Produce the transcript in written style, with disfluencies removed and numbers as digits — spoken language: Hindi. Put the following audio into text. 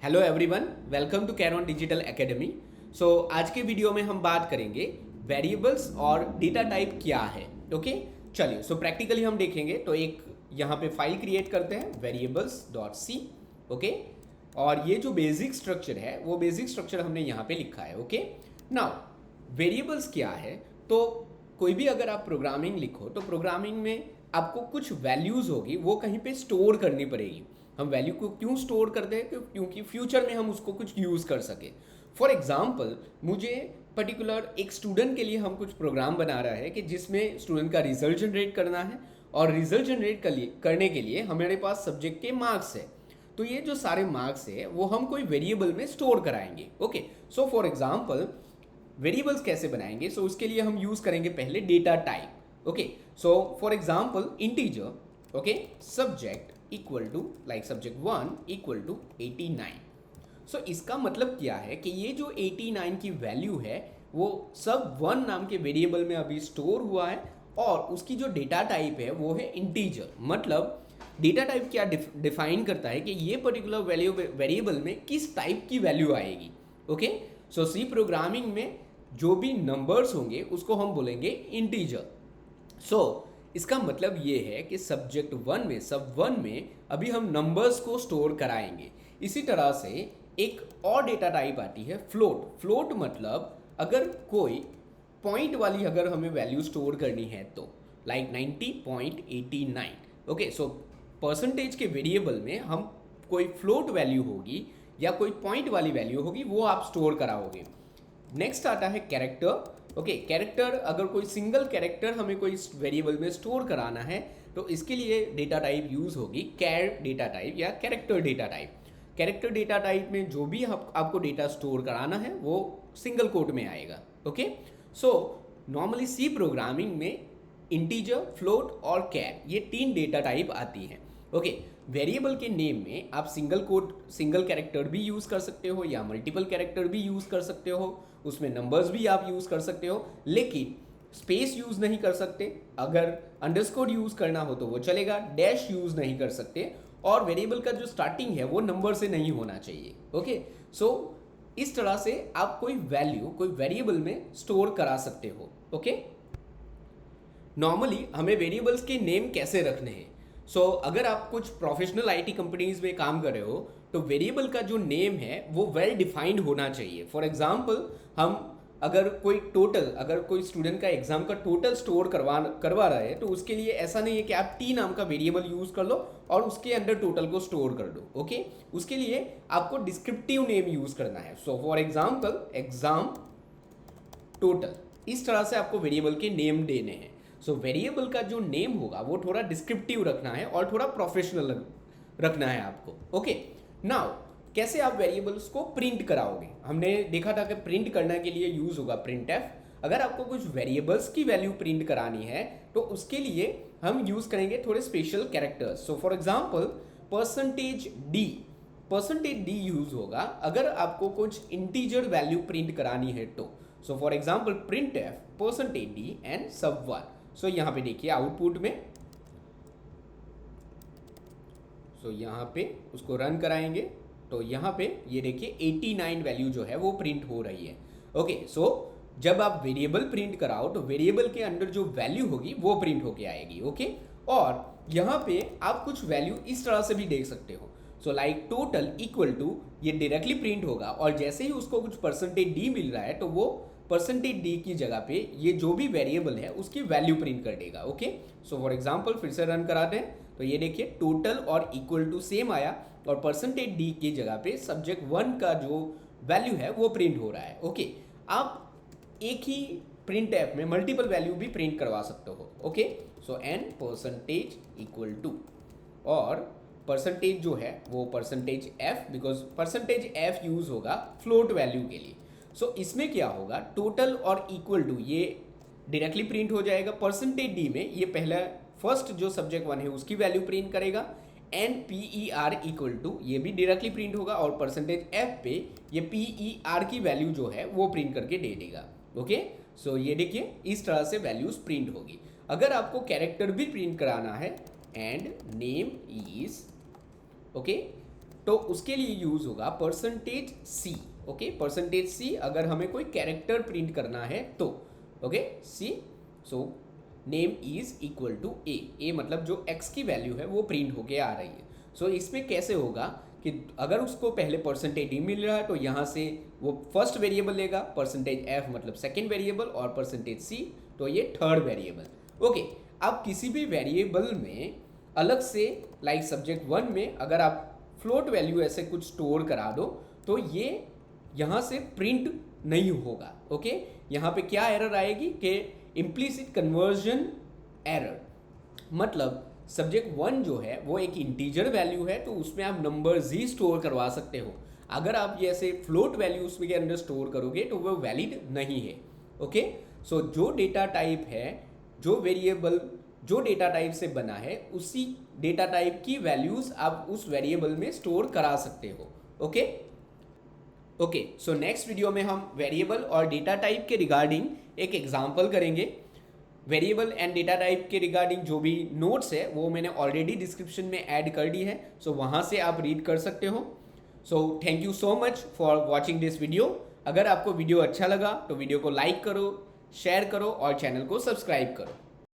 हेलो एवरीवन, वेलकम टू कैरॉन डिजिटल एकेडमी। आज के वीडियो में हम बात करेंगे वेरिएबल्स और डेटा टाइप क्या है। ओके, चलिए प्रैक्टिकली हम देखेंगे। तो एक यहाँ पे फाइल क्रिएट करते हैं वेरिएबल्स डॉट सी। ओके, और ये जो बेसिक स्ट्रक्चर है वो बेसिक स्ट्रक्चर हमने यहाँ पे लिखा है। ओके, नाउ वेरिएबल्स क्या है? तो कोई भी अगर आप प्रोग्रामिंग लिखो तो प्रोग्रामिंग में आपको कुछ वैल्यूज़ होगी, वो कहीं पे स्टोर करनी पड़ेगी। हम वैल्यू को क्यों स्टोर करते हैं? क्योंकि फ्यूचर में हम उसको कुछ यूज़ कर सके। फॉर एग्जाम्पल, मुझे पर्टिकुलर एक स्टूडेंट के लिए हम कुछ प्रोग्राम बना रहा है कि जिसमें स्टूडेंट का रिजल्ट जनरेट करना है, और रिजल्ट जनरेट करने के लिए हमारे पास सब्जेक्ट के मार्क्स है। तो ये जो सारे मार्क्स है वो हम कोई वेरिएबल में स्टोर कराएंगे। Okay, so for example variables कैसे बनाएंगे? उसके लिए हम यूज़ करेंगे पहले data type. Okay, so for example integer, okay, subject equal to like subject 1 equal to 89। इसका मतलब क्या है कि ये जो 89 की वैल्यू है वो sub1 नाम के वेरिएबल में अभी स्टोर हुआ है, और उसकी जो डेटा टाइप है वो है इंटीजर। मतलब डेटा टाइप क्या डिफाइन करता है कि ये पर्टिकुलर वैल्यू वेरिएबल में किस टाइप की वैल्यू आएगी। ओके, सी प्रोग्रामिंग में जो भी नंबर्स होंगे उसको हम बोलेंगे इंटीजर। इसका मतलब ये है कि सब वन में अभी हम नंबर्स को स्टोर कराएंगे। इसी तरह से एक और डेटा टाइप आती है फ्लोट। फ्लोट मतलब अगर कोई पॉइंट वाली अगर हमें वैल्यू स्टोर करनी है तो लाइक 90.89। ओके, परसेंटेज के वेरिएबल में हम कोई फ्लोट वैल्यू होगी या कोई पॉइंट वाली वैल्यू होगी वो आप स्टोर कराओगे। नेक्स्ट आता है कैरेक्टर। ओके, कैरेक्टर, अगर कोई सिंगल कैरेक्टर हमें कोई वेरिएबल में स्टोर कराना है तो इसके लिए डेटा टाइप यूज़ होगी कैर डेटा टाइप या character data type. Character data type में जो भी आपको डेटा स्टोर कराना है वो सिंगल कोट में आएगा। ओके, नॉर्मली सी प्रोग्रामिंग में इंटीजर, फ्लोट और कैर, ये 3 डेटा टाइप आती हैं। ओके, वेरिएबल के नेम में आप सिंगल कैरेक्टर भी यूज़ कर सकते हो या मल्टीपल कैरेक्टर भी यूज़ कर सकते हो, उसमें नंबर्स भी आप यूज़ कर सकते हो, लेकिन स्पेस यूज़ नहीं कर सकते। अगर अंडरस्कोर यूज़ करना हो तो वो चलेगा, डैश यूज़ नहीं कर सकते, और वेरिएबल का जो स्टार्टिंग है वो नंबर से नहीं होना चाहिए। ओके, इस तरह से आप कोई वैल्यू कोई वेरिएबल में स्टोर करा सकते हो। ओके, नॉर्मली हमें वेरिएबल्स के नेम कैसे रखने हैं? अगर आप कुछ प्रोफेशनल आईटी कंपनीज में काम कर रहे हो तो वेरिएबल का जो नेम है वो वेल डिफाइंड होना चाहिए। फॉर एग्जाम्पल, हम अगर कोई स्टूडेंट का एग्जाम का टोटल स्टोर करवा रहा है तो उसके लिए ऐसा नहीं है कि आप टी नाम का वेरिएबल यूज़ कर लो और उसके अंदर टोटल को स्टोर कर दो। ओके, उसके लिए आपको डिस्क्रिप्टिव नेम यूज़ करना है। फॉर एग्जाम्पल एग्जाम टोटल, इस तरह से आपको वेरिएबल के नेम देने हैं। वेरिएबल का जो नेम होगा वो थोड़ा डिस्क्रिप्टिव रखना है और थोड़ा प्रोफेशनल रखना है आपको। ओके, नाउ कैसे आप वेरिएबल्स को प्रिंट कराओगे? हमने देखा था कि प्रिंट करने के लिए यूज होगा प्रिंटफ। अगर आपको कुछ वेरिएबल्स की वैल्यू प्रिंट करानी है तो उसके लिए हम यूज करेंगे थोड़े special characters. For example percentage D use होगा अगर आपको कुछ इंटीजर वैल्यू प्रिंट करानी है तो। For example printf percentage D and sub1। यहाँ पे देखिए आउटपुट में, यहाँ पे उसको रन कराएंगे तो यहाँ पे ये देखिए 89 वैल्यू जो है वो प्रिंट हो रही है। ओके, जब आप वेरिएबल प्रिंट कराओ तो वेरिएबल के अंदर जो वैल्यू होगी वो प्रिंट होके आएगी। ओके, और यहाँ पे आप कुछ वैल्यू इस तरह से भी देख सकते हो। लाइक टोटल इक्वल टू, ये डायरेक्टली प्रिंट होगा, और जैसे ही उसको कुछ परसेंटेज डी मिल रहा है तो वो परसेंटेज डी की जगह पे ये जो भी वेरिएबल है उसकी वैल्यू प्रिंट कर देगा। ओके, फॉर एग्जाम्पल फिर से रन कराते हैं तो ये देखिए टोटल और इक्वल टू सेम आया, और परसेंटेज डी की जगह पे सब्जेक्ट 1 का जो वैल्यू है वो प्रिंट हो रहा है। ओके, आप एक ही प्रिंट ऐप में मल्टीपल वैल्यू भी प्रिंट करवा सकते हो। Okay, n percentage equal to, और परसेंटेज जो है वो percentage f, because percentage f use होगा फ्लोट वैल्यू के लिए। इसमें क्या होगा, टोटल और इक्वल टू ये डायरेक्टली प्रिंट हो जाएगा। परसेंटेज डी में ये पहला फर्स्ट जो सब्जेक्ट 1 है उसकी वैल्यू प्रिंट करेगा, and P E R equal to ये भी डायरेक्टली प्रिंट होगा, और परसेंटेज एफ पे ये पी ई आर की वैल्यू जो है वो प्रिंट करके दे देगा। ओके, ये देखिए इस तरह से वैल्यूज प्रिंट होगी। अगर आपको कैरेक्टर भी प्रिंट कराना है, एंड नेम इज, ओके, तो उसके लिए यूज होगा percentage C. Okay, percentage C अगर हमें कोई कैरेक्टर प्रिंट करना है तो। Okay, C, so name is equal to A मतलब जो एक्स की वैल्यू है वो प्रिंट होके आ रही है। सो इसमें कैसे होगा कि अगर उसको पहले परसेंटेज डी मिल रहा है तो यहाँ से वो फर्स्ट वेरिएबल लेगा, परसेंटेज एफ मतलब सेकेंड वेरिएबल, और परसेंटेज सी तो ये थर्ड वेरिएबल। ओके, अब किसी भी वेरिएबल में अलग से लाइक सब्जेक्ट 1 में अगर आप फ्लोट वैल्यू ऐसे कुछ स्टोर करा दो तो ये यहाँ से प्रिंट नहीं होगा। ओके, यहाँ पे क्या एरर आएगी कि इम्प्लिसिट कन्वर्जन एरर, मतलब सब्जेक्ट 1 जो है वो एक इंटीजर वैल्यू है तो उसमें आप नंबर्स ही स्टोर करवा सकते हो। अगर आप ये ऐसे फ्लोट वैल्यू उसमें के अंदर स्टोर करोगे तो वो वैलिड नहीं है। ओके, सो जो डेटा टाइप है, जो वेरिएबल जो डेटा टाइप से बना है उसी डेटा टाइप की वैल्यूज आप उस वेरिएबल में स्टोर करा सकते हो। Okay okay, so next video में हम वेरिएबल और डेटा टाइप के रिगार्डिंग एक एग्जांपल करेंगे। वेरिएबल एंड डेटा टाइप के रिगार्डिंग जो भी नोट्स है वो मैंने ऑलरेडी डिस्क्रिप्शन में ऐड कर दी है, सो वहाँ से आप रीड कर सकते हो। So thank you so much for watching this video. अगर आपको वीडियो अच्छा लगा तो वीडियो को लाइक करो, शेयर करो और चैनल को सब्सक्राइब करो।